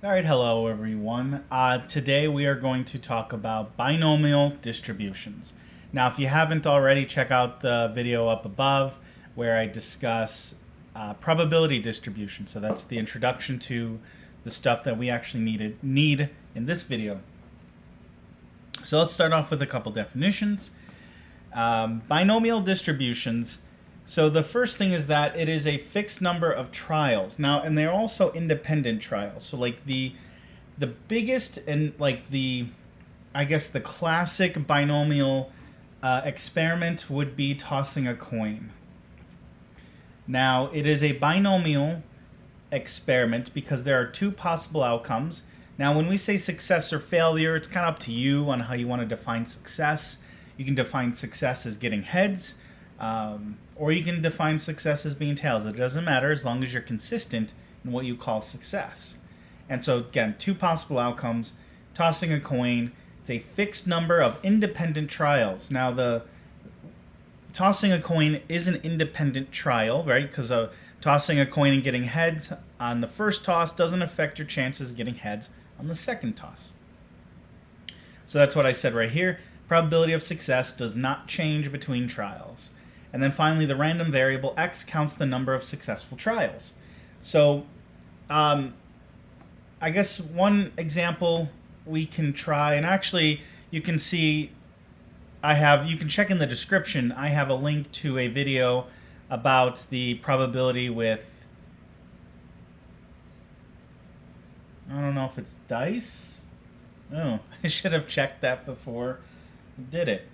All right, hello everyone. Today we are going to talk about binomial distributions. Now, if you haven't already, check out the video up above where I discuss probability distribution. So that's the introduction to the stuff that we actually need in this video. So let's start off with a couple definitions. Binomial distributions. So the first thing is that it is a fixed number of trials. Now, and they're also independent trials. So like the biggest and like the classic binomial experiment would be tossing a coin. Now, it is a binomial experiment because there are two possible outcomes. Now, when we say success or failure, it's kind of up to you on how you want to define success. You can define success as getting heads, or you can define success as being tails. It doesn't matter as long as you're consistent in what you call success. And so, again, two possible outcomes. Tossing a coin, it's a fixed number of independent trials. Now, the tossing a coin is an independent trial, right? Because tossing a coin and getting heads on the first toss doesn't affect your chances of getting heads on the second toss. So that's what I said right here. Probability of success does not change between trials. And then finally, the random variable x counts the number of successful trials. So I guess one example we can try, and actually you can see you can check in the description, I have a link to a video about the probability with, I don't know if it's dice. Oh, I should have checked that before I did it.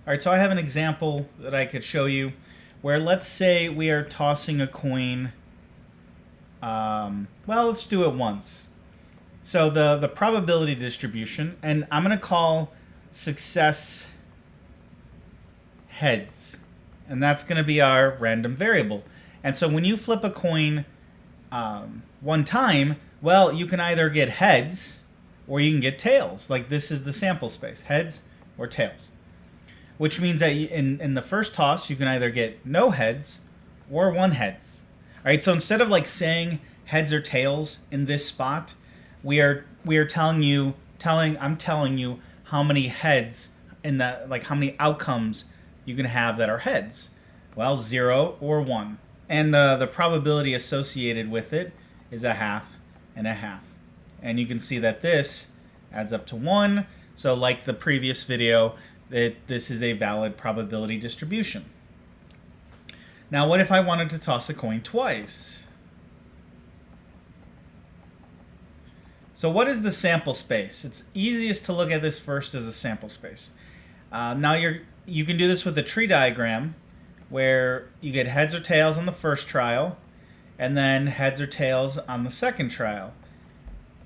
All right, so I have an example that I could show you where let's say we are tossing a coin. Well, let's do it once. So the probability distribution, and I'm going to call success heads, and that's going to be our random variable. And so when you flip a coin one time, well, you can either get heads or you can get tails. Like this is the sample space, heads or tails. Which means that in the first toss, you can either get no heads or one heads. All right, so instead of like saying heads or tails in this spot, I'm telling you how many heads in the, like how many outcomes you can have that are heads. Well, 0 or 1. And the probability associated with it is a half and a half. And you can see that this adds up to 1. So like the previous video, this is a valid probability distribution. Now, what if I wanted to toss a coin twice? So what is the sample space? It's easiest to look at this first as a sample space. Now you can do this with a tree diagram where you get heads or tails on the first trial and then heads or tails on the second trial.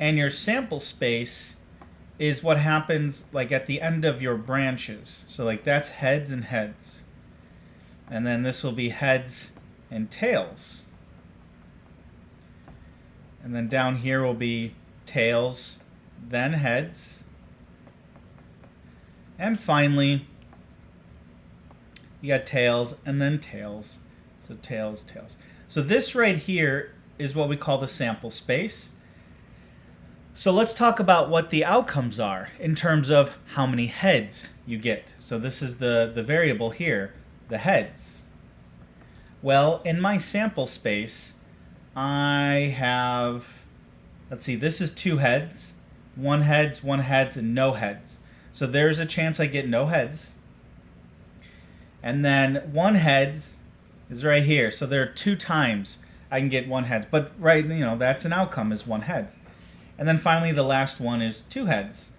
And your sample space is what happens like at the end of your branches. So like that's heads and heads. And then this will be heads and tails. And then down here will be tails, then heads. And finally, you got tails and then tails. So tails, tails. So this right here is what we call the sample space. So let's talk about what the outcomes are in terms of how many heads you get. So this is the variable here, the heads. Well, in my sample space, I have, let's see, this is 2 heads, 1 heads, 1 heads, and no heads. So there's a chance I get no heads. And then 1 heads is right here. So there are 2 times I can get 1 heads. But right, that's an outcome is 1 heads. And then finally, the last one is 2 heads.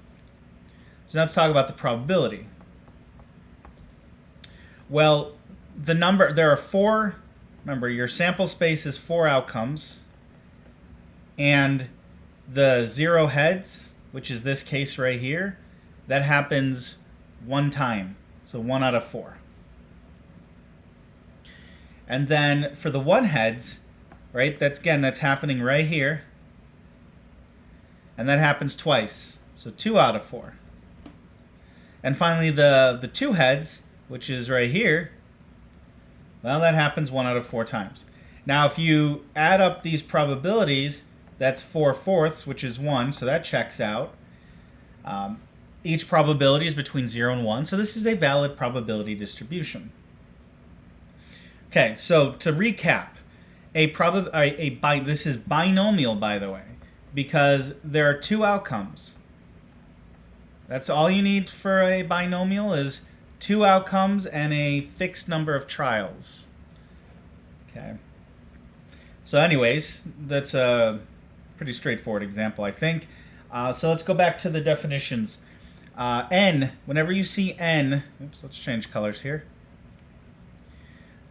So let's talk about the probability. Well, there are 4, remember, your sample space is 4 outcomes. And the 0 heads, which is this case right here, that happens 1 time. So 1 out of 4. And then for the 1 heads, right, that's happening right here. And that happens twice. So 2 out of 4. And finally, the 2 heads, which is right here, well, that happens 1 out of 4 times. Now, if you add up these probabilities, that's 4/4, which is 1, so that checks out. Each probability is between 0 and 1, so this is a valid probability distribution. Okay, so to recap, this is binomial, by the way, because there are 2 outcomes. That's all you need for a binomial is 2 outcomes and a fixed number of trials. Okay. So anyways, that's a pretty straightforward example, I think. So let's go back to the definitions. N, whenever you see N, oops, let's change colors here.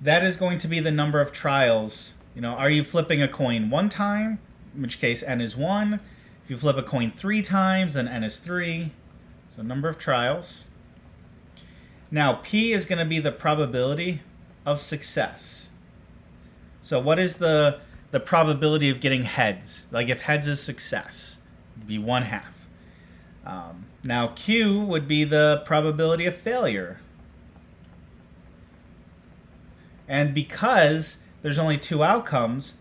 That is going to be the number of trials. You know, are you flipping a coin 1 time, in which case N is 1. If you flip a coin 3 times, then N is 3. So number of trials. Now, P is going to be the probability of success. So what is the probability of getting heads? Like if heads is success, it'd be 1/2. Now Q would be the probability of failure. And because there's only 2 outcomes,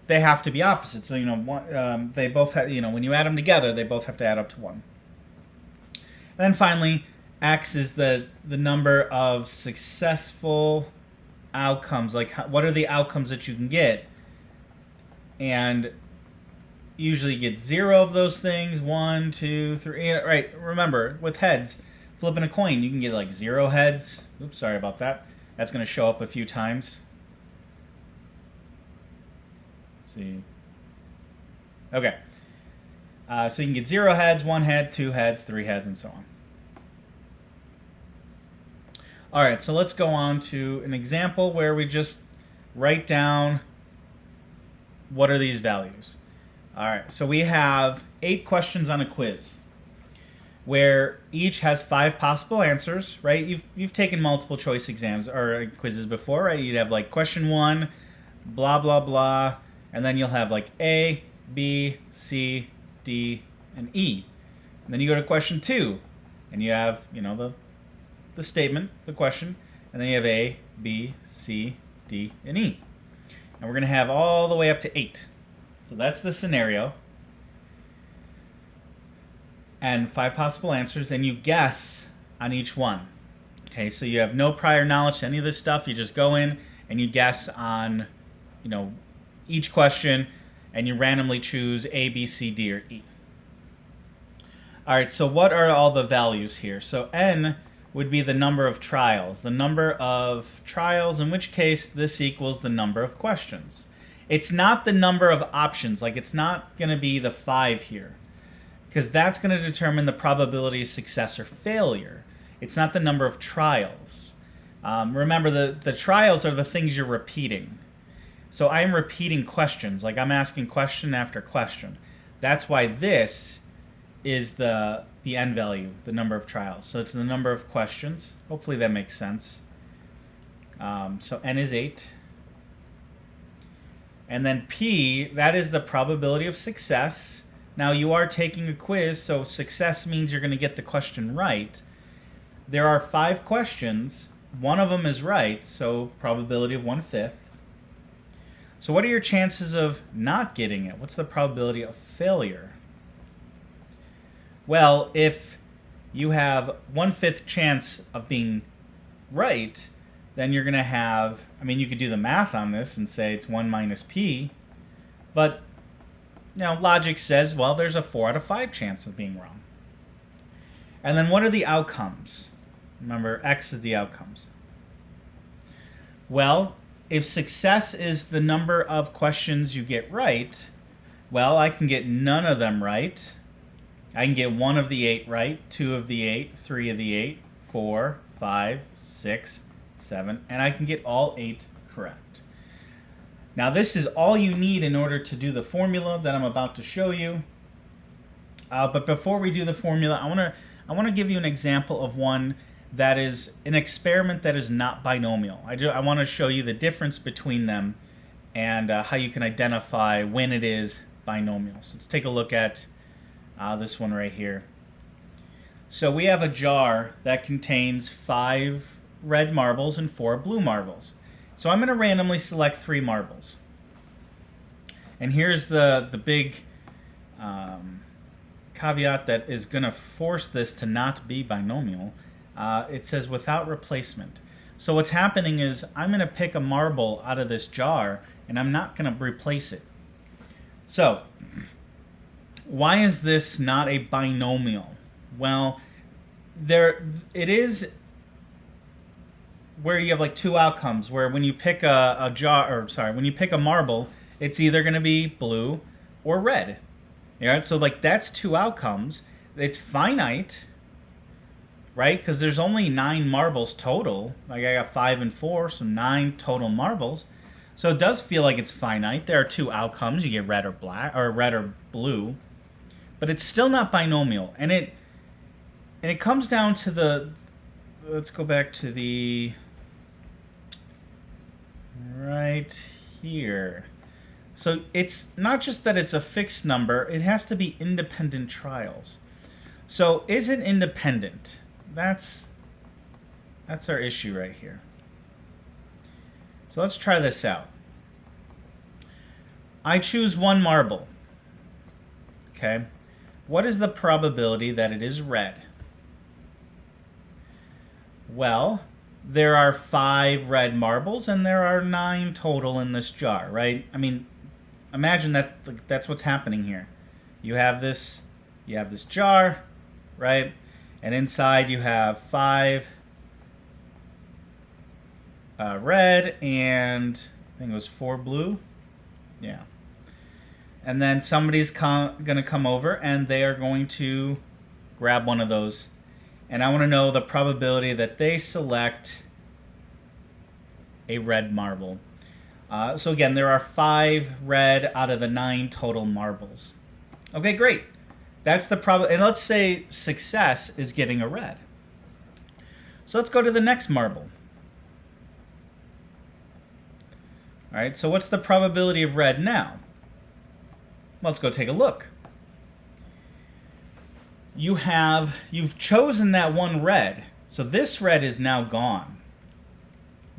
they have to be opposite. So, you know, they both have, you know, when you add them together, they both have to add up to 1. And then finally, X is the number of successful outcomes. Like, what are the outcomes that you can get? And usually you get 0 of those things. 1, 2, 3. Right. Remember, with heads, flipping a coin, you can get like 0 heads. Oops, sorry about that. That's going to show up a few times. Let's see. Okay. So you can get 0 heads, 1 head, 2 heads, 3 heads, and so on. All right, so let's go on to an example where we just write down what are these values. All right, so we have 8 questions on a quiz where each has 5 possible answers, right? You've taken multiple choice exams or quizzes before, right? You'd have like question 1, blah, blah, blah, and then you'll have like A, B, C, D, and E. And then you go to question 2, and you have, you know, the statement, the question, and then you have A, B, C, D, and E. And we're going to have all the way up to 8. So that's the scenario. And 5 possible answers, and you guess on each one. Okay, so you have no prior knowledge to any of this stuff. You just go in and you guess on, you know, each question, and you randomly choose A, B, C, D, or E. All right, so what are all the values here? So N would be the number of trials. The number of trials, in which case this equals the number of questions. It's not the number of options. Like, it's not going to be the 5 here, because that's going to determine the probability of success or failure. It's not the number of trials. Remember, the trials are the things you're repeating. So I'm repeating questions, like I'm asking question after question. That's why this is the N value, the number of trials. So it's the number of questions. Hopefully that makes sense. So N is 8. And then P, that is the probability of success. Now you are taking a quiz, so success means you're going to get the question right. There are 5 questions. 1 of them is right, so probability of 1/5. So what are your chances of not getting it? What's the probability of failure? Well, if you have 1/5 chance of being right, then you're going to have, I mean, you could do the math on this and say it's 1 minus P, but, you know, logic says, well, there's a 4 out of 5 chance of being wrong. And then what are the outcomes? Remember, X is the outcomes. Well, if success is the number of questions you get right, well, I can get none of them right. I can get 1 of the 8 right, 2 of the 8, 3 of the 8, 4, 5, 6, 7, and I can get all 8 correct. Now, this is all you need in order to do the formula that I'm about to show you. But before we do the formula, I want to give you an example of one that is an experiment that is not binomial. I want to show you the difference between them and how you can identify when it is binomial. So let's take a look at this one right here. So we have a jar that contains 5 red marbles and 4 blue marbles. So I'm going to randomly select 3 marbles. And here's the big caveat that is going to force this to not be binomial. It says without replacement. So what's happening is I'm going to pick a marble out of this jar and I'm not going to replace it. So why is this not a binomial? Well, it is where you have like 2 outcomes, where when you pick when you pick a marble, it's either going to be blue or red. All right, so like that's 2 outcomes. It's finite, right? Because there's only 9 marbles total. Like I got 5 and 4, so 9 total marbles. So it does feel like it's finite. There are 2 outcomes. You get red or black, or red or blue, but it's still not binomial. And it comes down to the. Let's go back to the right here. So it's not just that it's a fixed number, it has to be independent trials. So is it independent? That's our issue right here. So let's try this out. I choose 1 marble. Okay. What is the probability that it is red? Well, there are 5 red marbles and there are 9 total in this jar, right? I mean, imagine that's what's happening here. You have this jar, right? And inside you have 5 red and I think it was 4 blue. Yeah. And then somebody's going to come over and they are going to grab one of those. And I want to know the probability that they select a red marble. So again, there are 5 red out of the 9 total marbles. Okay, great. That's the probability. And let's say success is getting a red. So let's go to the next marble. All right, so what's the probability of red now? Let's go take a look. You've chosen that 1 red. So this red is now gone.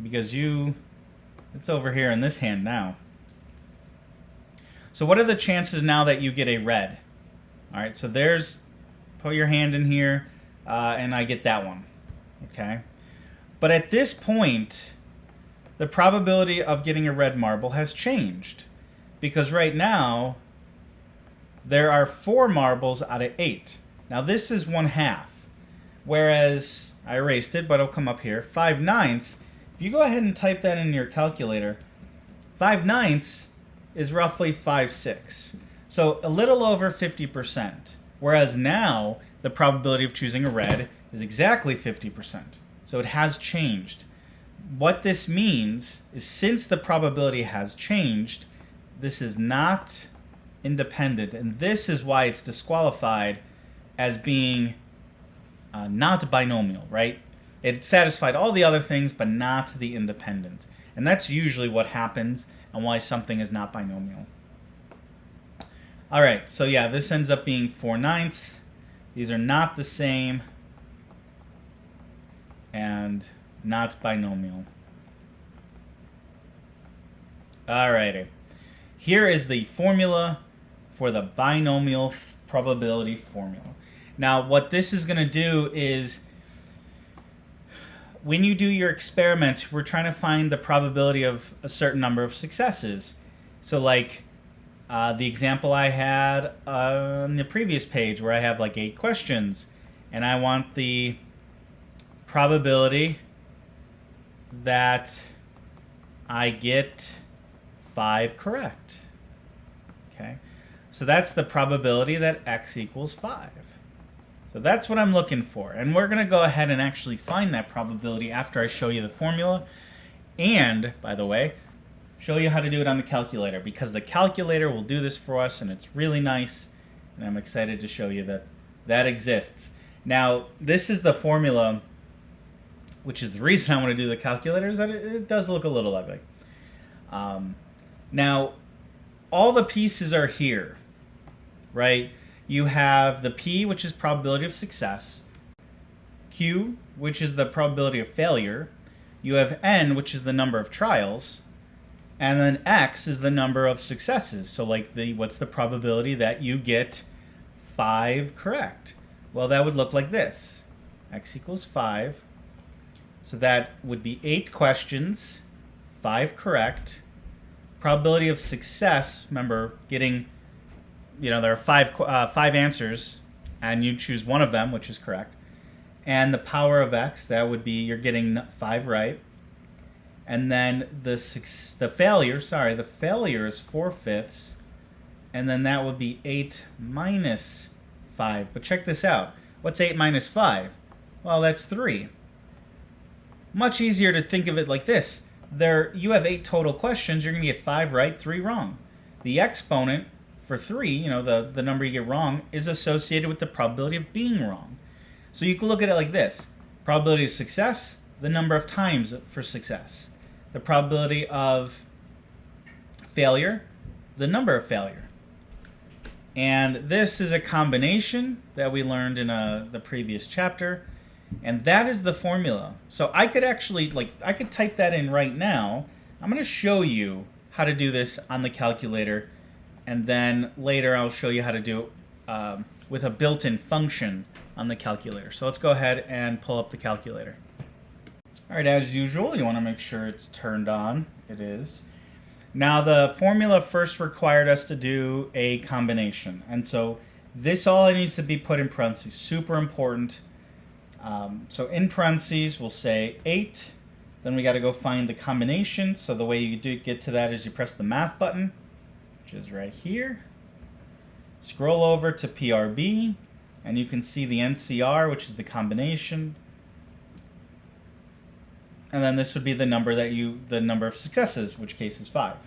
Because it's over here in this hand now. So what are the chances now that you get a red? All right, so put your hand in here, and I get that one. Okay. But at this point, the probability of getting a red marble has changed. Because right now, there are 4 marbles out of 8. Now this is 1/2. Whereas, I erased it, but it'll come up here. 5/9. If you go ahead and type that in your calculator, 5/9 is roughly 5/6. So a little over 50%. Whereas now, the probability of choosing a red is exactly 50%. So it has changed. What this means is since the probability has changed, this is not independent. And this is why it's disqualified as being not binomial, right? It satisfied all the other things, but not the independent. And that's usually what happens and why something is not binomial. All right, so yeah, this ends up being 4/9. These are not the same and not binomial. All righty. Here is the formula for the binomial probability formula. Now, what this is going to do is when you do your experiment, we're trying to find the probability of a certain number of successes. So like the example I had on the previous page where I have like 8 questions and I want the probability that I get 5 correct. Okay, so that's the probability that x equals 5. So that's what I'm looking for. And we're going to go ahead and actually find that probability after I show you the formula. And, by the way, show you how to do it on the calculator, because the calculator will do this for us and it's really nice. And I'm excited to show you that that exists. Now, this is the formula, which is the reason I want to do the calculator, is that it does look a little ugly. Now, all the pieces are here, right? You have the P, which is probability of success. Q, which is the probability of failure. You have N, which is the number of trials. And then X is the number of successes. So like what's the probability that you get 5 correct? Well, that would look like this. X equals 5. So that would be 8 questions, 5 correct. Probability of success, remember, getting, there are 5 answers, and you choose one of them, which is correct. And the power of X, that would be you're getting 5 right. And then the failure is 4/5. And then that would be 8 minus 5. But check this out. What's 8 minus 5? Well, that's 3. Much easier to think of it like this. You have 8 total questions. You're going to get 5 right, 3 wrong. The exponent for 3, the number you get wrong, is associated with the probability of being wrong. So you can look at it like this. Probability of success, the number of times for success. The probability of failure, the number of failure. And this is a combination that we learned in the previous chapter. And that is the formula. So I could actually, I could type that in right now. I'm going to show you how to do this on the calculator. And then later I'll show you how to do it with a built-in function on the calculator. So let's go ahead and pull up the calculator. All right, as usual, you want to make sure it's turned on. It is. Now, the formula first required us to do a combination. And so this all needs to be put in parentheses. Super important. So in parentheses, we'll say 8. Then we got to go find the combination. So the way you get to that is you press the math button, which is right here. Scroll over to PRB, and you can see the NCR, which is the combination. And then this would be the number the number of successes, which case is 5.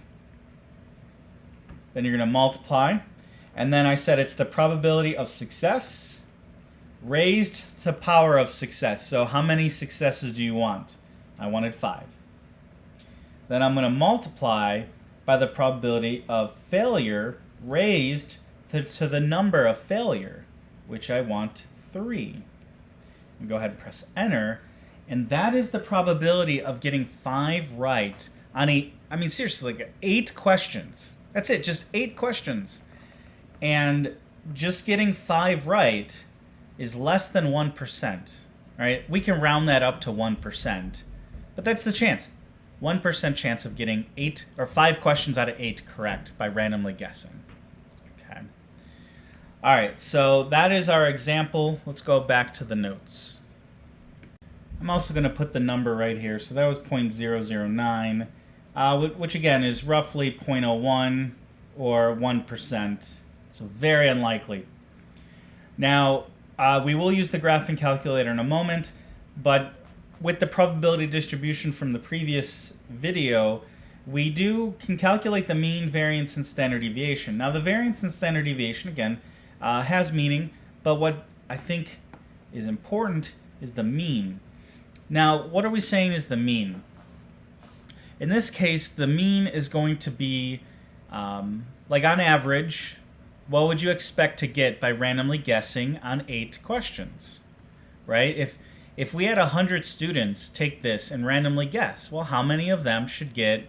Then you're going to multiply. And then I said it's the probability of success raised to the power of success. So how many successes do you want? I wanted 5. Then I'm going to multiply by the probability of failure raised to the number of failure, which I want 3. Go ahead and press enter. And that is the probability of getting 5 right on seriously, 8 questions. That's it, just 8 questions. And just getting 5 right is less than 1%, right? We can round that up to 1%, but that's the chance. 1% chance of getting 8 or 5 questions out of 8 correct by randomly guessing. Okay. All right, so that is our example. Let's go back to the notes. I'm also going to put the number right here. So that was 0.009, which again is roughly 0.01 or 1%. So very unlikely. Now, we will use the graphing calculator in a moment, but with the probability distribution from the previous video, we can calculate the mean, variance, and standard deviation. Now, the variance and standard deviation, again, has meaning, but what I think is important is the mean. Now, what are we saying is the mean? In this case, the mean is going to be, like on average, what would you expect to get by randomly guessing on 8 questions, right? If we had 100 students take this and randomly guess, well, how many of them should get,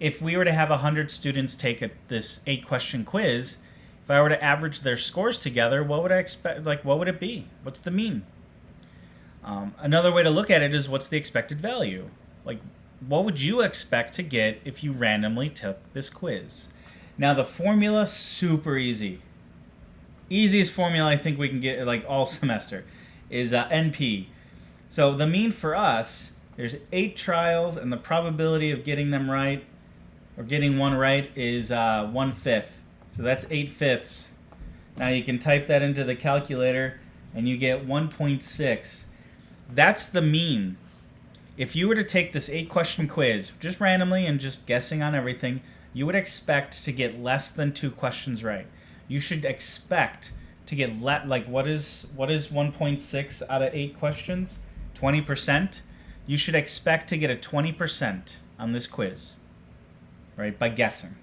if we were to have 100 students take this 8-question quiz, if I were to average their scores together, what would I expect? What would it be? What's the mean? Another way to look at it is what's the expected value? What would you expect to get if you randomly took this quiz? Now, the formula, super easy. Easiest formula I think we can get all semester is NP. So the mean for us, there's 8 trials, and the probability of getting them right or getting one right is 1/5. So that's 8/5. Now you can type that into the calculator and you get 1.6. That's the mean. If you were to take this 8-question quiz just randomly and just guessing on everything, you would expect to get less than 2 questions right. You should expect to get what is 1.6 out of 8 questions? 20%. You should expect to get a 20% on this quiz, right? By guessing.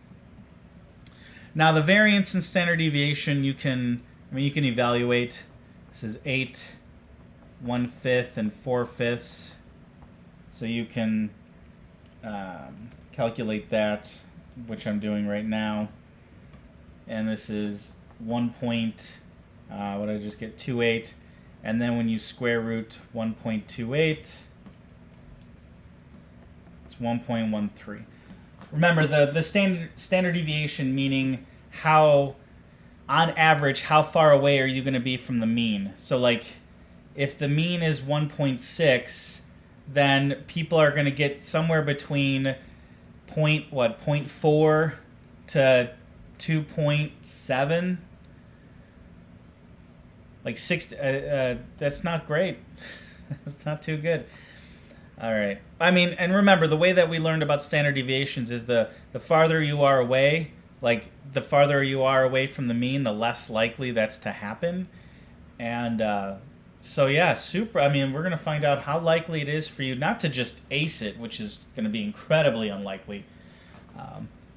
Now, the variance and standard deviation, you can evaluate. This is 8 1/5 and 4/5. So you can calculate that, which I'm doing right now. And this is 1 point, what did I just get, 28. And then when you square root 1.28, it's 1.13. Remember, the standard deviation, meaning how, on average, how far away are you going to be from the mean? So like, if the mean is 1.6, then people are going to get somewhere between zero point 0.4 to 2.7. Like 6. That's not great. That's not too good. All right. I mean, and remember, the way that we learned about standard deviations is the farther you are away, like the farther you are away from the mean, the less likely that's to happen. And so yeah, super. I mean, we're going to find out how likely it is for you not to just ace it, which is going to be incredibly unlikely,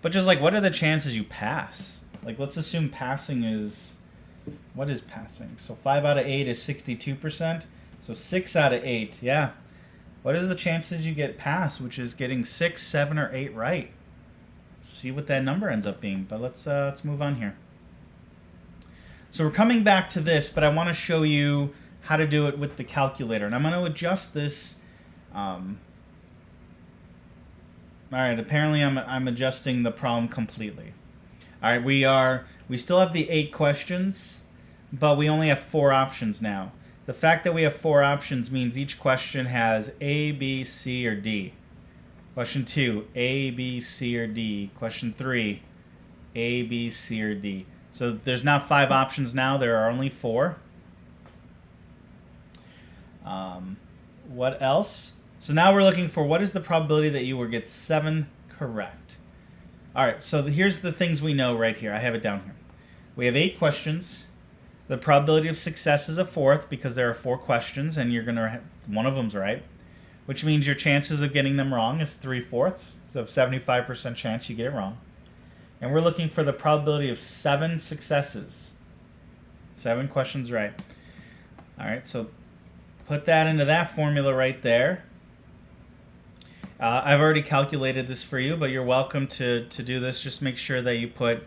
but just like, what are the chances you pass? Like, let's assume passing is, what is passing? So 5 out of 8 is 62%. So 6 out of 8, yeah. What are the chances you get past, which is getting 6, 7, or 8 right? Let's see what that number ends up being. But let's move on here. So we're coming back to this, but I want to show you how to do it with the calculator. And I'm going to adjust this. All right, apparently I'm adjusting the problem completely. All right, we still have the 8 questions, but we only have 4 options now. The fact that we have 4 options means each question has A, B, C, or D. Question 2, A, B, C, or D. Question 3, A, B, C, or D. So there's not 5 options now. There are only 4. What else? So now we're looking for what is the probability that you will get 7 correct. All right, so here's the things we know right here. I have it down here. We have 8 questions. The probability of success is a 4th because there are 4 questions and you're gonna one of them's right, which means your chances of getting them wrong is 3/4. So 75% chance you get it wrong. And we're looking for the probability of 7 successes. 7 questions right. All right, so put that into that formula right there. I've already calculated this for you, but you're welcome to do this. Just make sure that you put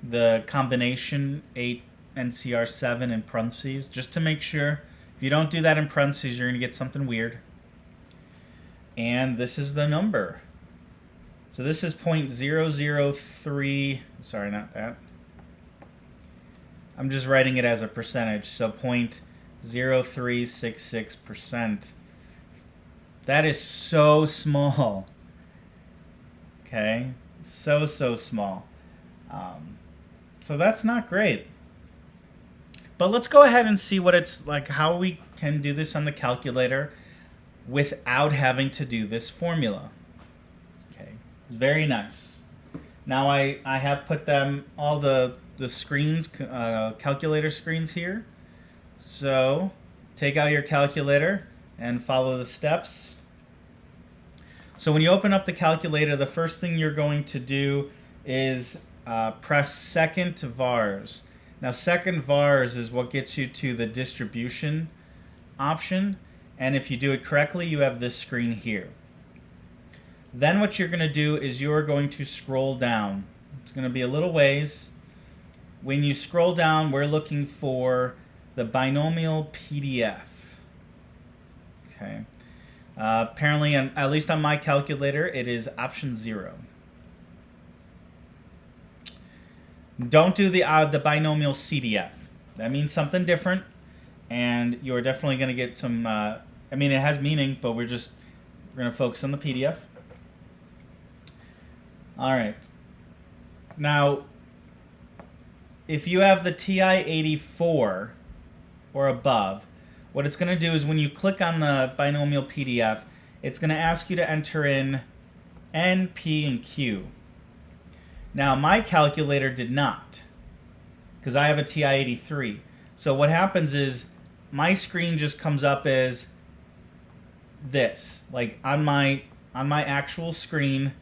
the combination 8 NCR 7 in parentheses, just to make sure. If you don't do that in parentheses, you're going to get something weird. And this is the number. So this is 0.003, sorry, not that. I'm just writing it as a percentage, so 0.0366%. That is so small. Okay, so small. So that's not great. But let's go ahead and see what it's like, how we can do this on the calculator without having to do this formula. Okay, it's very nice. Now I have put them, all the screens, calculator screens here. So take out your calculator and follow the steps. So when you open up the calculator, the first thing you're going to do is press second vars. Now second vars is what gets you to the distribution option, and if you do it correctly, you have this screen here. Then what you're going to do is you're going to scroll down. It's going to be a little ways. When you scroll down, we're looking for the binomial PDF. Okay. Apparently, at least on my calculator, it is option 0. Don't do the binomial CDF. That means something different, and you're definitely going to get some. I mean, it has meaning, but we're going to focus on the PDF. All right. Now, if you have the TI-84 or above, what it's going to do is when you click on the binomial PDF, it's going to ask you to enter in N, P, and Q. Now, my calculator did not, because I have a TI-83. So what happens is my screen just comes up as this. Like on my actual screen,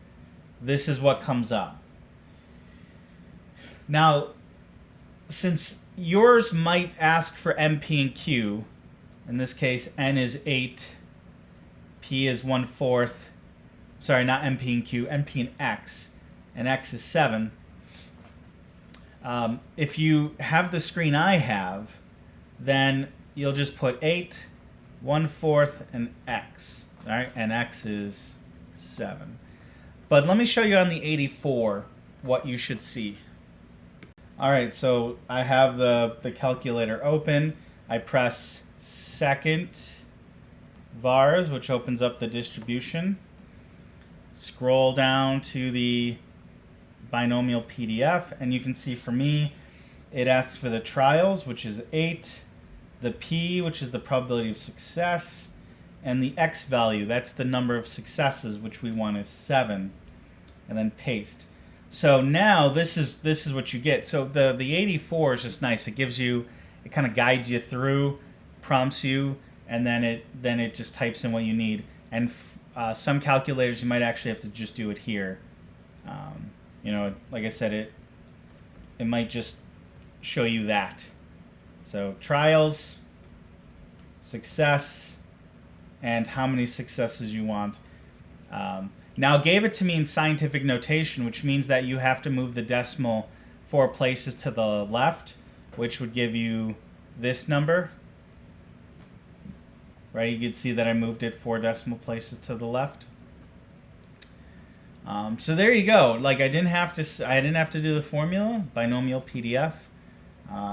this is what comes up. Now, since yours might ask for M, P, and Q. In this case, N is 8, P is 1/4. Sorry, not M, P, and Q, M, P, and X is 7. If you have the screen I have, then you'll just put 8, 1/4, and X. All right, and X is 7. But let me show you on the 84 what you should see. All right, so I have the calculator open. I press second vars, which opens up the distribution. Scroll down to the binomial PDF, and you can see for me, it asks for the trials, which is 8, the P, which is the probability of success, and the X value, that's the number of successes, which we want is 7, and then paste. So now this is what you get. So the 84 is just nice. It gives you, it kind of guides you through, prompts you, and then it just types in what you need. And some calculators you might actually have to just do it here. You know, like I said, it might just show you that. So trials, success, and how many successes you want. Now, it gave it to me in scientific notation, which means that you have to move the decimal 4 places to the left, which would give you this number. Right? You can see that I moved it 4 decimal places to the left. So there you go. Like I didn't have to do the formula. Binomial PDF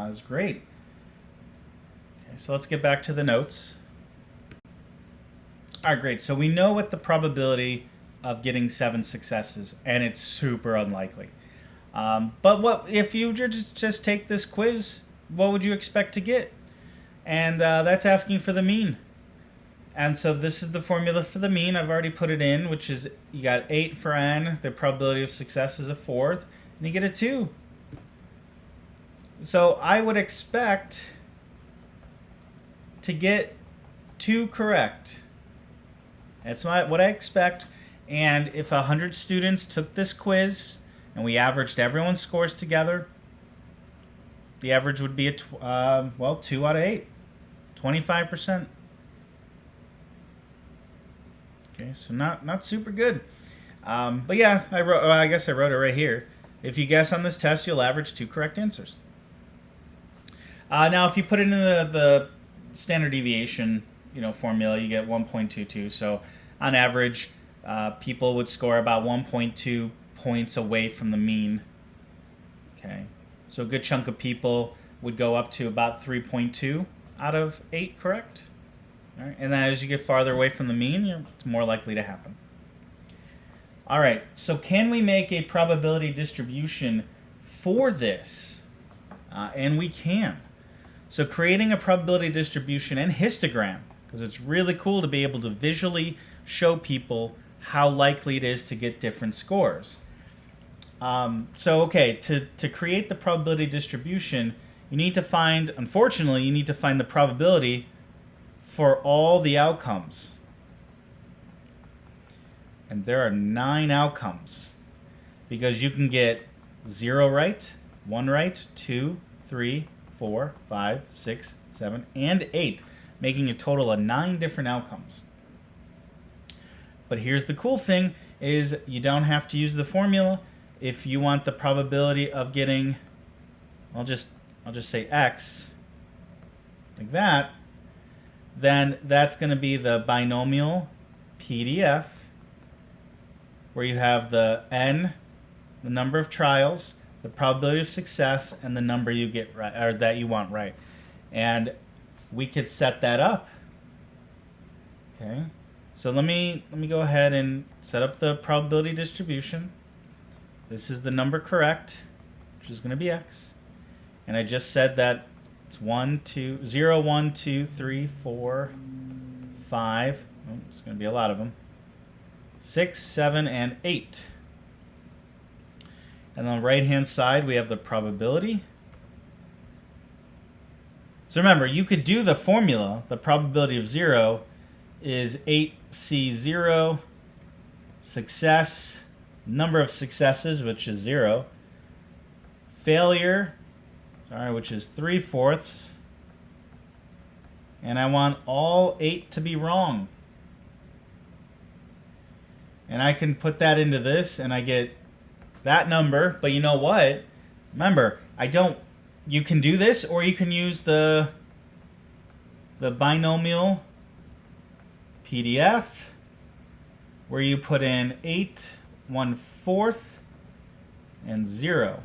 is great. Okay, so let's get back to the notes. All right, great. So we know what the probability of getting 7 successes, and it's super unlikely. But what if you just take this quiz? What would you expect to get? And that's asking for the mean. And so this is the formula for the mean. I've already put it in, which is you got 8 for n. The probability of success is 1/4, and you get a 2. So I would expect to get 2 correct. That's what I expect. And if 100 students took this quiz and we averaged everyone's scores together, the average would be 2 out of 8, 25%. Okay, so not super good. But yeah, I guess I wrote it right here. If you guess on this test, you'll average 2 correct answers. Now, if you put it in the standard deviation, formula, you get 1.22. So on average, people would score about 1.2 points away from the mean. Okay, so a good chunk of people would go up to about 3.2 out of 8 correct. All right, and then as you get farther away from the mean, it's more likely to happen. All right, so can we make a probability distribution for this? And we can. So creating a probability distribution and histogram, because it's really cool to be able to visually show people how likely it is to get different scores. To create the probability distribution, you need to find the probability for all the outcomes. And there are 9 outcomes, because you can get 0 right, 1 right, 2, 3, 4, 5, 6, 7, and 8, making a total of 9 different outcomes. But here's the cool thing, is you don't have to use the formula. If you want the probability of getting, I'll just say X, like that, then that's going to be the binomial PDF, where you have the n, the number of trials, the probability of success, and the number you get right, or that you want right. And we could set that up. Okay, so let me go ahead and set up the probability distribution. This is the number correct, which is going to be X. And I just said that it's 0, 1, 2, 3, 4, 5. Oh, it's going to be a lot of them. 6, 7, and 8. And on the right-hand side, we have the probability. So remember, you could do the formula. The probability of 0 is 8C0, success, number of successes, which is 0, failure, Sorry, which is 3/4. And I want all 8 to be wrong. And I can put that into this and I get that number. But you know what? Remember, you can do this, or you can use the binomial PDF where you put in 8 1/4 and 0.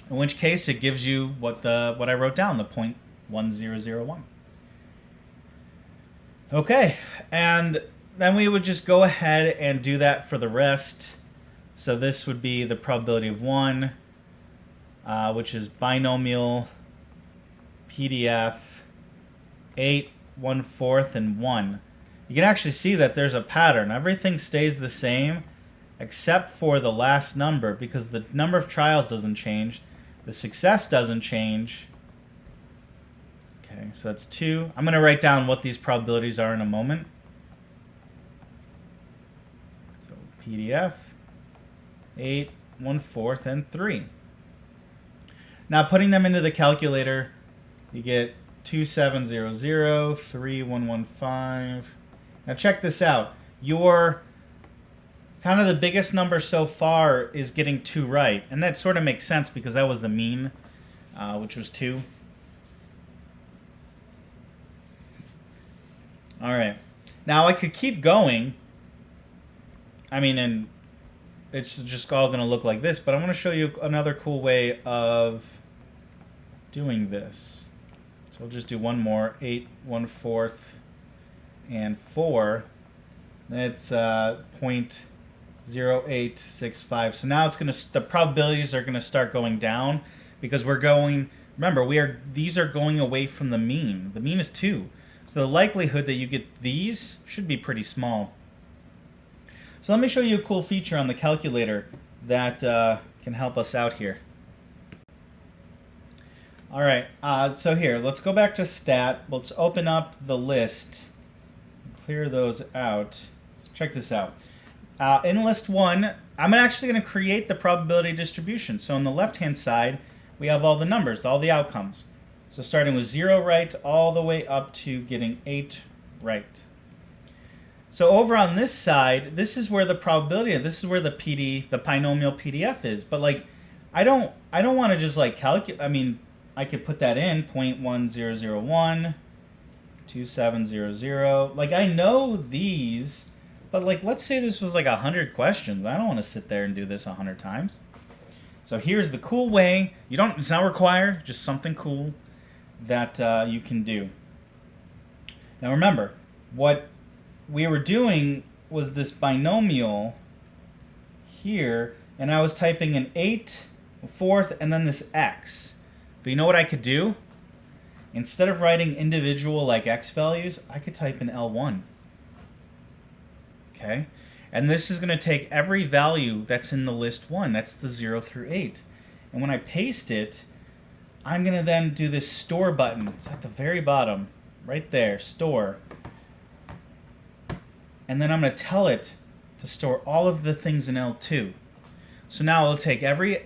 In which case it gives you what I wrote down, the 0.1001. Okay, and then we would just go ahead and do that for the rest. So this would be the probability of 1, which is binomial PDF 8 1/4 and 1. You can actually see that there's a pattern. Everything stays the same except for the last number, because the number of trials doesn't change. The success doesn't change. Okay, so that's 2. I'm going to write down what these probabilities are in a moment. So PDF 8 1/4 and 3. Now putting them into the calculator, you get 2700, 3115. Now check this out. Your kind of the biggest number so far is getting 2 right. And that sort of makes sense because that was the mean, which was 2. All right. Now I could keep going. I mean, and it's just all going to look like this, but I want to show you another cool way of doing this. So we'll just do one more, 8 1/4 and 4. That's 0.0865. So now it's going to, the probabilities are going to start going down because we're going, remember, these are going away from the mean. The mean is 2. So the likelihood that you get these should be pretty small. So let me show you a cool feature on the calculator that can help us out here. All right, so here, let's go back to stat. Let's open up the list, clear those out. So check this out. In list 1, I'm actually going to create the probability distribution. So on the left-hand side, we have all the numbers, all the outcomes. So starting with 0 right all the way up to getting 8 right. So over on this side, this is where the probability, this is where the binomial PDF is. But like, I don't want to just like calculate. I mean, I could put that in 0.1001, 2700. Like I know these, but like let's say this was like 100 questions. I don't want to sit there and do this 100 times. So here's the cool way. It's not required, just something cool that you can do. Now remember, what we were doing was this binomial here, and I was typing an 8 1/4 and then this x. But you know what I could do? Instead of writing individual like x values, I could type in L1. Okay? And this is going to take every value that's in the list 1. That's the 0 through 8. And when I paste it, I'm going to then do this store button. It's at the very bottom, right there, store. And then I'm going to tell it to store all of the things in L2. So now it'll take every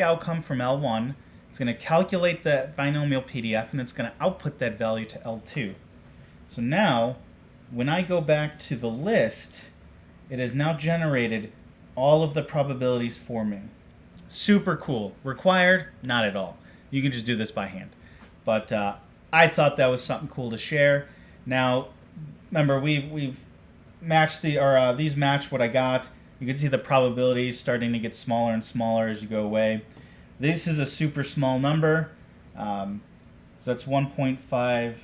outcome from L1. It's going to calculate the binomial PDF, and it's going to output that value to L2. So now, when I go back to the list, it has now generated all of the probabilities for me. Super cool. Required? Not at all. You can just do this by hand. But I thought that was something cool to share. Now, remember, we've matched these match what I got. You can see the probabilities starting to get smaller and smaller as you go away. This is a super small number. So that's 1.5.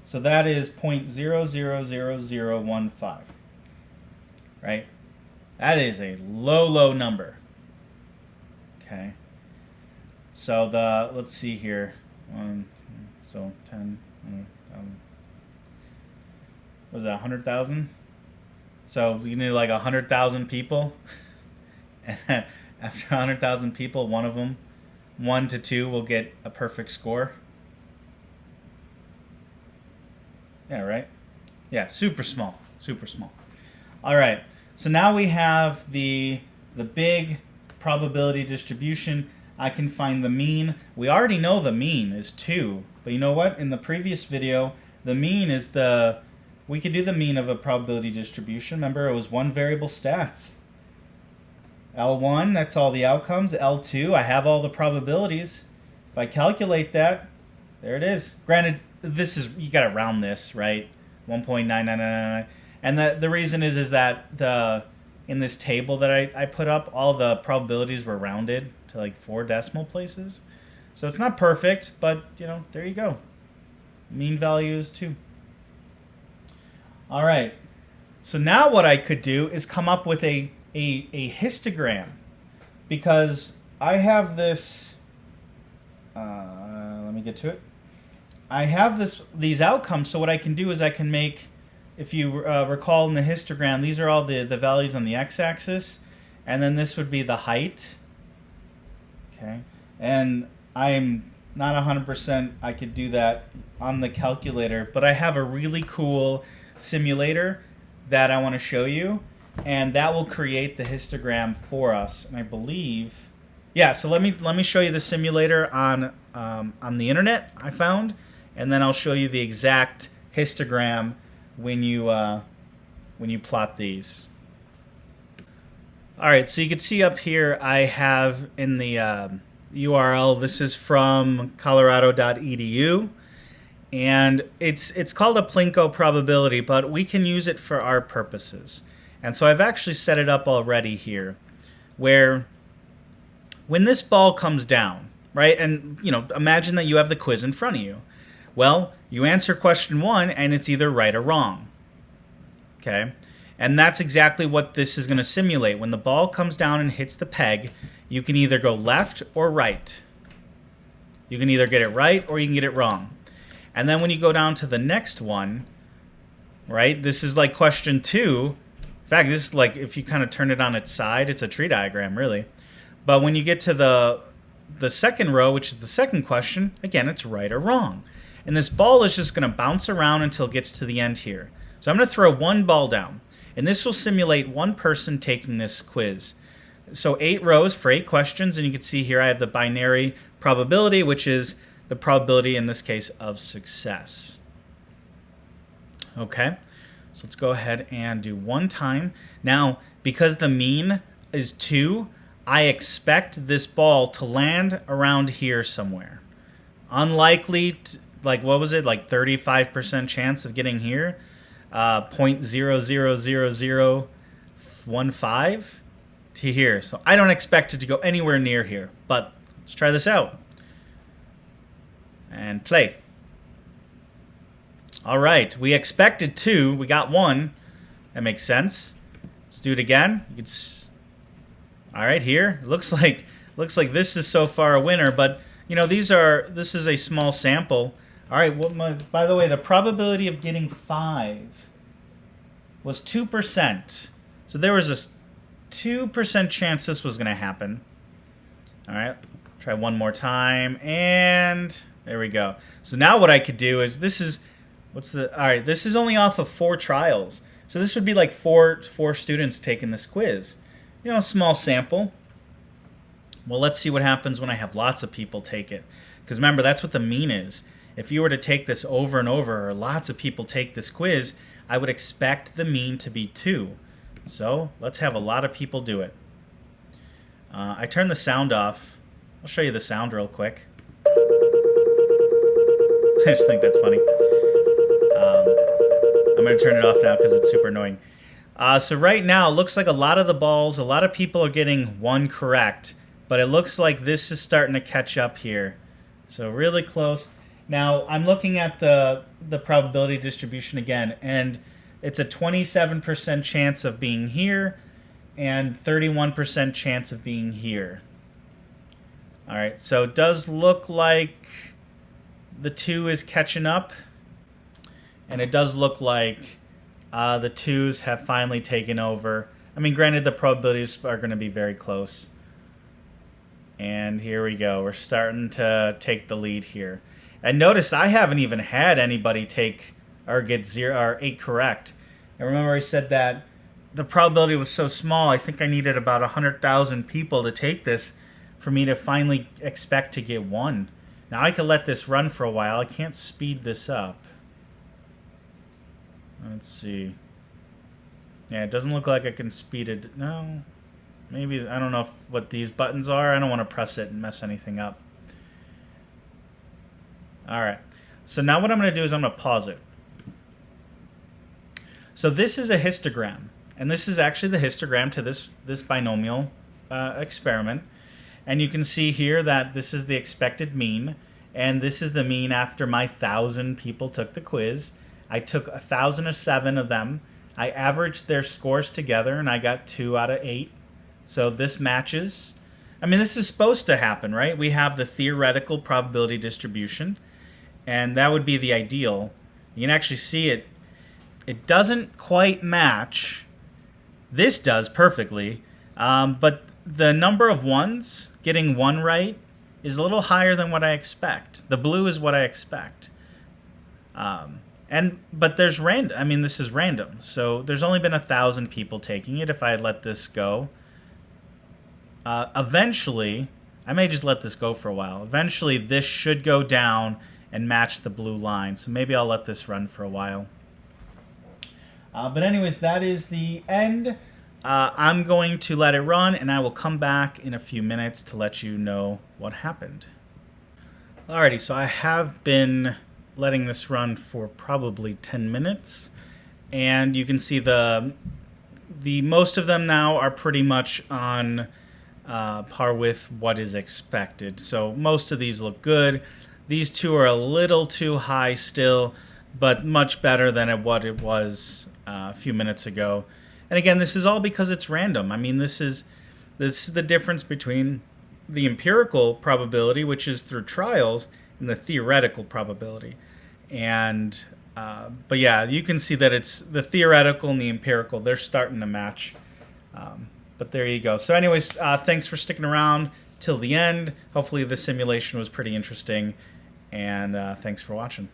So that is 0.000015. Right? That is a low number. Okay. So let's see here. 10. Was that 100,000? So you need like 100,000 people. And after 100,000 people, one of them, 1 to 2, will get a perfect score. Yeah, right? Yeah, super small. Super small. All right. So now we have the big probability distribution. I can find the mean. We already know the mean is 2. But you know what? In the previous video, the mean is we could do the mean of a probability distribution. Remember, it was one variable stats. L1, that's all the outcomes. L2, I have all the probabilities. If I calculate that, there it is. Granted, this is, you gotta round this, right? 1.9999. And the reason is that in this table that I put up, all the probabilities were rounded to like 4 decimal places. So it's not perfect, but there you go. Mean value is 2. All right. So now what I could do is come up with a histogram, because I have this. Let me get to it. I have these outcomes. So what I can do is I can make, if you recall in the histogram, these are all the values on the x-axis, and then this would be the height. Okay, and I'm not 100%. I could do that on the calculator, but I have a really cool simulator that I want to show you, and that will create the histogram for us. And I believe, yeah. So let me show you the simulator on the internet I found, and then I'll show you the exact histogram when you plot these. All right, so you can see up here I have in the URL, this is from colorado.edu, and it's called a Plinko probability, but we can use it for our purposes. And so I've actually set it up already here, where when this ball comes down, right, and imagine that you have the quiz in front of you. Well, you answer question 1 and it's either right or wrong. Okay? And that's exactly what this is going to simulate. When the ball comes down and hits the peg, you can either go left or right. You can either get it right or you can get it wrong. And then when you go down to the next one, right, this is like question 2. In fact, this is like, if you kind of turn it on its side, it's a tree diagram, really. But when you get to the second row, which is the second question, again, it's right or wrong. And this ball is just going to bounce around until it gets to the end here. So I'm going to throw one ball down, and this will simulate one person taking this quiz. So 8 rows for 8 questions, and you can see here I have the binary probability, which is the probability in this case of success. Okay, so let's go ahead and do one time. Now, because the mean is 2, I expect this ball to land around here somewhere. Unlikely, like what was it, like 35% chance of getting here? 0.000015 to here. So I don't expect it to go anywhere near here, but let's try this out. And play. All right, we expected 2, we got 1. That makes sense. Let's do it again. You can all right, here looks like this is so far a winner, but this is a small sample. All right, by the way, the probability of getting 5 was 2%. So there was a 2% chance this was going to happen. All right, try one more time, and there we go. So now what I could do is this is only off of 4 trials. So this would be like four students taking this quiz. A small sample. Well, let's see what happens when I have lots of people take it. Because remember, that's what the mean is. If you were to take this over and over, or lots of people take this quiz, I would expect the mean to be 2. So let's have a lot of people do it. I turned the sound off. I'll show you the sound real quick. I just think that's funny. I'm going to turn it off now because it's super annoying. So right now, it looks like a lot of the balls, a lot of people are getting 1 correct, but it looks like this is starting to catch up here. So really close. Now, I'm looking at the probability distribution again, and it's a 27% chance of being here and 31% chance of being here. All right, so it does look like the 2 is catching up, and it does look like the 2s have finally taken over. I mean, granted, the probabilities are going to be very close. And here we go. We're starting to take the lead here. And notice I haven't even had anybody take or get 0 or 8 correct. And remember I said that the probability was so small, I think I needed about 100,000 people to take this for me to finally expect to get 1. Now I could let this run for a while. I can't speed this up. Let's see. Yeah, it doesn't look like I can speed it. No. Maybe, I don't know what these buttons are. I don't want to press it and mess anything up. Alright. So now what I'm going to do is I'm going to pause it. So this is a histogram. And this is actually the histogram to this binomial experiment. And you can see here that this is the expected mean. And this is the mean after my 1,000 people took the quiz. I took 1,007 of them. I averaged their scores together, and I got 2 out of 8. So this matches. I mean, this is supposed to happen, right? We have the theoretical probability distribution, and that would be the ideal. You can actually see it. It doesn't quite match. This does perfectly, but the number of ones, getting 1 right, is a little higher than what I expect. The blue is what I expect. But there's random. I mean, this is random. So there's only been 1,000 people taking it. If I had let this go, eventually, I may just let this go for a while. Eventually, this should go down and match the blue line. So maybe I'll let this run for a while. But anyways, that is the end. I'm going to let it run, and I will come back in a few minutes to let you know what happened. Alrighty, so I have been letting this run for probably 10 minutes, and you can see the most of them now are pretty much on par with what is expected. So most of these look good. These two are a little too high still, but much better than what it was a few minutes ago. And again, this is all because it's random. I mean, this is the difference between the empirical probability, which is through trials, and the theoretical probability. And but yeah, you can see that it's the theoretical and the empirical. They're starting to match. But there you go. So anyways, thanks for sticking around till the end. Hopefully the simulation was pretty interesting. And thanks for watching.